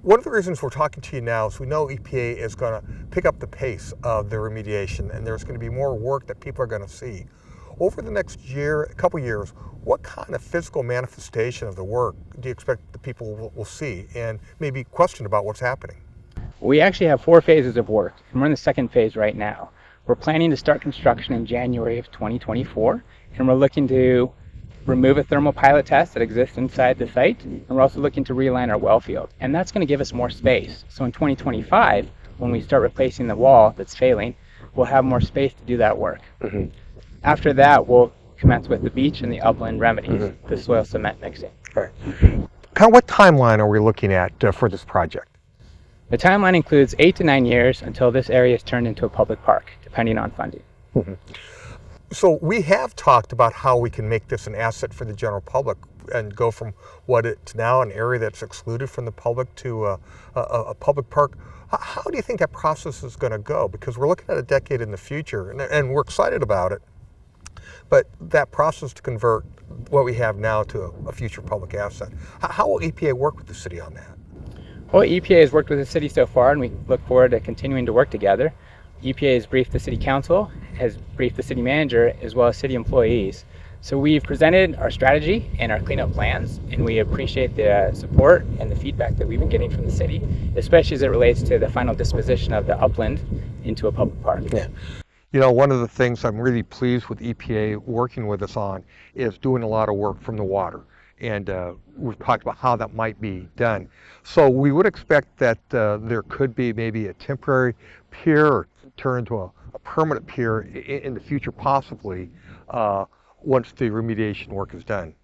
One of the reasons we're talking to you now is we know EPA is going to pick up the pace of the remediation, and there's going to be more work that people are going to see. Over the next year, a couple years, what kind of physical manifestation of the work do you expect the people will see, and maybe question about what's happening? We actually have 4 phases of work, and we're in the second phase right now. We're planning to start construction in January of 2024, and we're looking to remove a thermal pilot test that exists inside the site, and we're also looking to realign our well field, and that's going to give us more space. So in 2025, when we start replacing the wall that's failing, we'll have more space to do that work. Mm-hmm. After that, we'll commence with the beach and the upland remedies, the soil cement mixing. Right. Kind of what timeline are we looking at for this project? The timeline includes 8 to 9 years until this area is turned into a public park, depending on funding. Mm-hmm. So we have talked about how we can make this an asset for the general public and go from what it's now an area that's excluded from the public to a public park. How do you think that process is going to go? Because we're looking at a decade in the future, and we're excited about it. But that process to convert what we have now to a future public asset, how will EPA work with the city on that? Well, EPA has worked with the city so far, and we look forward to continuing to work together. EPA has briefed the city council, has briefed the city manager, as well as city employees. So we've presented our strategy and our cleanup plans, and we appreciate the support and the feedback that we've been getting from the city, especially as it relates to the final disposition of the upland into a public park. Yeah. You know, one of the things I'm really pleased with EPA working with us on is doing a lot of work from the water. And we've talked about how that might be done. So we would expect that there could be maybe a temporary pier or turn into a permanent pier in the future, possibly, once the remediation work is done.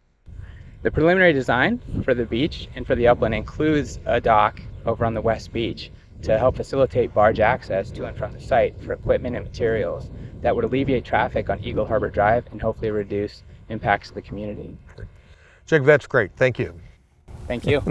The preliminary design for the beach and for the upland includes a dock over on the west beach to help facilitate barge access to and from the site for equipment and materials that would alleviate traffic on Eagle Harbor Drive and hopefully reduce impacts to the community. Jacob, that's great. Thank you. Thank you.